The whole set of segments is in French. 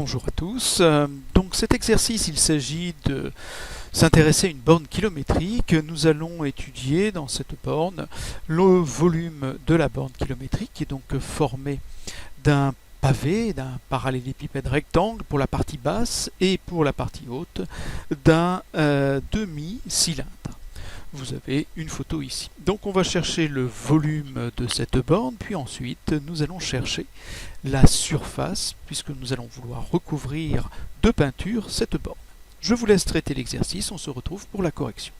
Bonjour à tous. Donc cet exercice, il s'agit de s'intéresser à une borne kilométrique. Nous allons étudier dans cette borne le volume de la borne kilométrique qui est donc formé d'un pavé, d'un parallélépipède rectangle pour la partie basse et pour la partie haute d'un demi-cylindre. Vous avez une photo ici. Donc on va chercher le volume de cette borne, puis ensuite nous allons chercher la surface, puisque nous allons vouloir recouvrir de peinture cette borne. Je vous laisse traiter l'exercice, on se retrouve pour la correction.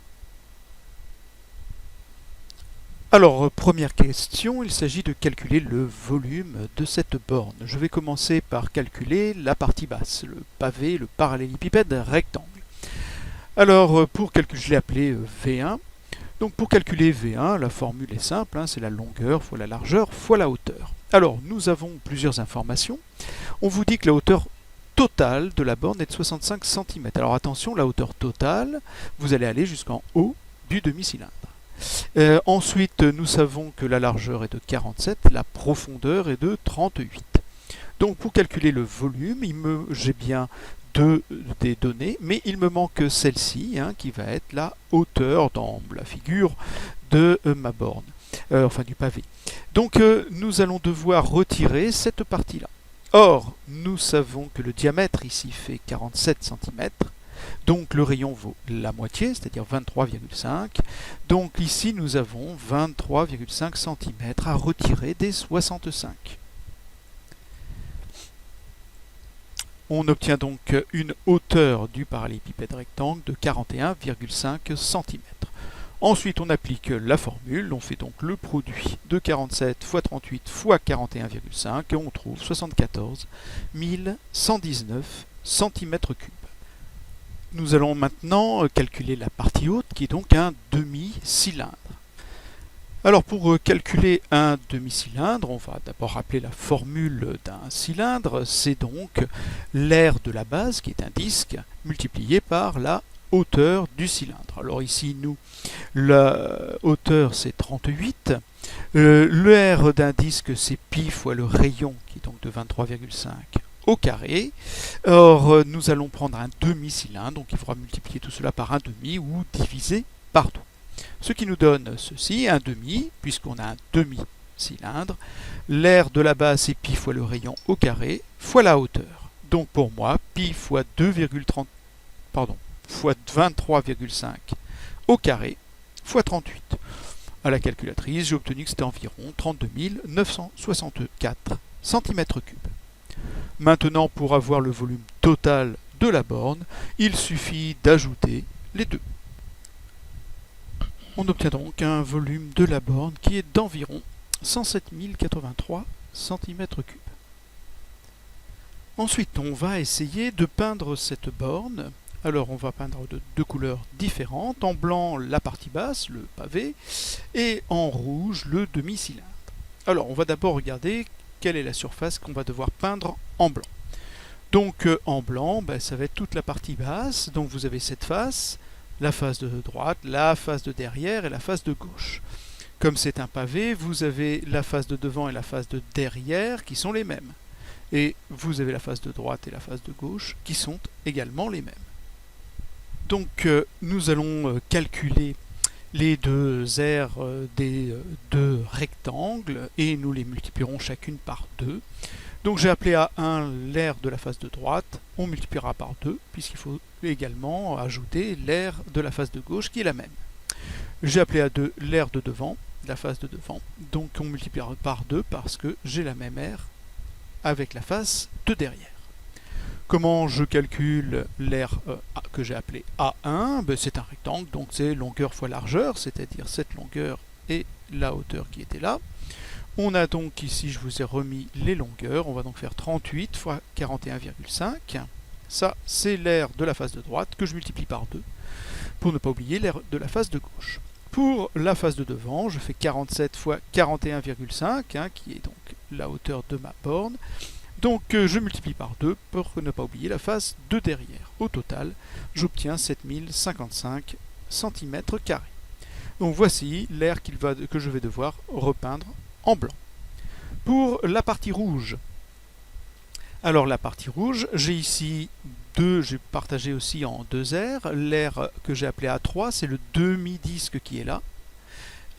Alors, première question, il s'agit de calculer le volume de cette borne. Je vais commencer par calculer la partie basse, le pavé, le parallélépipède rectangle. Alors, pour calculer, je l'ai appelé V1. Donc, pour calculer V1, la formule est simple, c'est la longueur fois la largeur fois la hauteur. Alors, nous avons plusieurs informations. On vous dit que la hauteur totale de la borne est de 65 cm. Alors attention, la hauteur totale, vous allez aller jusqu'en haut du demi-cylindre. Ensuite, nous savons que la largeur est de 47, la profondeur est de 38. Donc, pour calculer le volume, j'ai bien des données, mais il me manque celle-ci, qui va être la hauteur dans la figure de ma borne, enfin du pavé. Donc nous allons devoir retirer cette partie-là. Or, nous savons que le diamètre ici fait 47 cm, donc le rayon vaut la moitié, c'est-à-dire 23,5. Donc ici, nous avons 23,5 cm à retirer des 65. On obtient donc une hauteur du parallélépipède rectangle de 41,5 cm. Ensuite, on applique la formule, on fait donc le produit de 47 fois 38 fois 41,5 et on trouve 74 119 cm3. Nous allons maintenant calculer la partie haute qui est donc un demi-cylindre. Alors pour calculer un demi-cylindre, on va d'abord rappeler la formule d'un cylindre, c'est donc l'aire de la base qui est un disque multiplié par la hauteur du cylindre. Alors ici, la hauteur c'est 38, l'aire d'un disque c'est pi fois le rayon qui est donc de 23,5 au carré. Or, nous allons prendre un demi-cylindre, donc il faudra multiplier tout cela par un demi ou diviser par 2. Ce qui nous donne ceci, un demi, puisqu'on a un demi-cylindre. L'aire de la base c'est pi fois le rayon au carré fois la hauteur. Donc pour moi, pi fois 2,30, pardon, fois 23,5 au carré fois 38. À la calculatrice, j'ai obtenu que c'était environ 32 964 cm3. Maintenant, pour avoir le volume total de la borne, il suffit d'ajouter les deux. On obtient donc un volume de la borne qui est d'environ 107 083 cm3. Ensuite, on va essayer de peindre cette borne. Alors, on va peindre de deux couleurs différentes. En blanc, la partie basse, le pavé, et en rouge, le demi-cylindre. Alors, on va d'abord regarder quelle est la surface qu'on va devoir peindre en blanc. Donc, en blanc, ça va être toute la partie basse. Donc, vous avez cette face, la face de droite, la face de derrière et la face de gauche. Comme c'est un pavé, vous avez la face de devant et la face de derrière qui sont les mêmes. Et vous avez la face de droite et la face de gauche qui sont également les mêmes. Donc nous allons calculer les deux aires des deux rectangles et nous les multiplierons chacune par 2. Donc j'ai appelé à 1 l'aire de la face de droite, on multipliera par 2 puisqu'il faut également ajouter l'aire de la face de gauche qui est la même. J'ai appelé à 2 l'aire de devant, la face de devant, donc on multipliera par 2 parce que j'ai la même aire avec la face de derrière. Comment je calcule l'aire que j'ai appelé A1? C'est un rectangle, donc c'est longueur fois largeur, c'est-à-dire cette longueur et la hauteur qui était là. On a donc ici, je vous ai remis les longueurs, on va donc faire 38 fois 41,5. Ça, c'est l'aire de la face de droite que je multiplie par 2, pour ne pas oublier l'aire de la face de gauche. Pour la face de devant, je fais 47 fois 41,5, qui est donc la hauteur de ma borne. Donc je multiplie par 2 pour ne pas oublier la face de derrière. Au total, j'obtiens 7055 cm². Donc voici l'aire que je vais devoir repeindre en blanc. Pour la partie rouge, Alors la partie rouge, j'ai ici j'ai partagé aussi en deux aires. L'aire que j'ai appelé A3, c'est le demi-disque qui est là.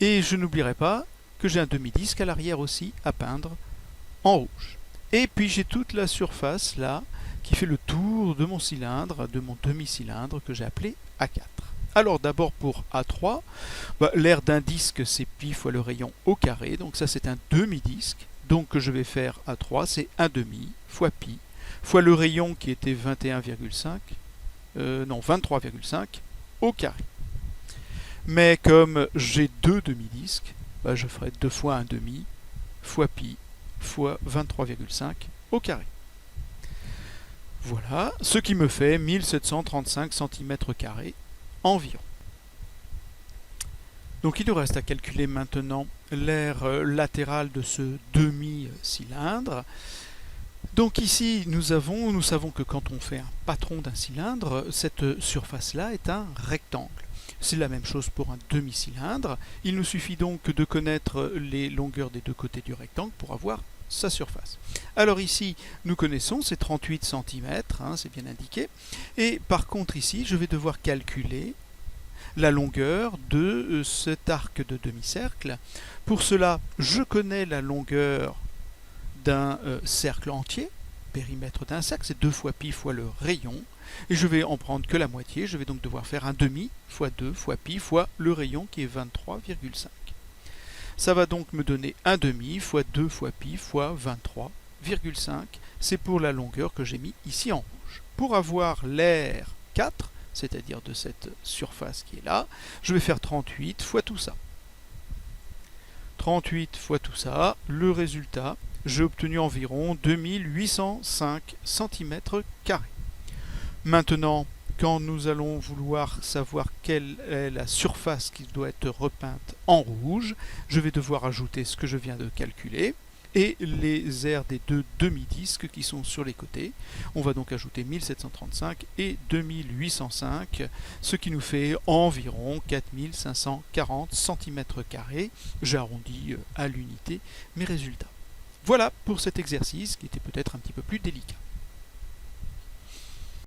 Et je n'oublierai pas que j'ai un demi-disque à l'arrière aussi à peindre en rouge. Et puis j'ai toute la surface là qui fait le tour de mon cylindre, de mon demi-cylindre que j'ai appelé A4. Alors d'abord pour A3, l'aire d'un disque c'est pi fois le rayon au carré, donc ça c'est un demi-disque. Donc que je vais faire A3, c'est 1 demi fois pi fois le rayon qui était 21,5, 23,5 au carré. Mais comme j'ai deux demi-disques, je ferai 2 fois 1 demi fois pi fois 23,5 au carré. Voilà, ce qui me fait 1735 cm² environ. Donc il nous reste à calculer maintenant l'aire latérale de ce demi-cylindre. Donc ici, nous savons que quand on fait un patron d'un cylindre, cette surface-là est un rectangle. C'est la même chose pour un demi-cylindre. Il nous suffit donc de connaître les longueurs des deux côtés du rectangle pour avoir sa surface. Alors ici, nous connaissons, c'est 38 cm, c'est bien indiqué. Et par contre ici, je vais devoir calculer la longueur de cet arc de demi-cercle. Pour cela, je connais la longueur d'un cercle entier, périmètre d'un cercle, c'est 2 fois pi fois le rayon, et je vais en prendre que la moitié, je vais donc devoir faire 1 demi fois 2 fois pi fois le rayon qui est 23,5. Ça va donc me donner 1 demi fois 2 fois pi fois 23,5, c'est pour la longueur que j'ai mis ici en rouge. Pour avoir l'aire 4, c'est-à-dire de cette surface qui est là, je vais faire 38 fois tout ça. 38 fois tout ça, le résultat, j'ai obtenu environ 2805 cm². Maintenant, quand nous allons vouloir savoir quelle est la surface qui doit être repeinte en rouge, je vais devoir ajouter ce que je viens de calculer et les aires des deux demi-disques qui sont sur les côtés. On va donc ajouter 1735 et 2805, ce qui nous fait environ 4540 cm². J'ai arrondi à l'unité mes résultats. Voilà pour cet exercice qui était peut-être un petit peu plus délicat.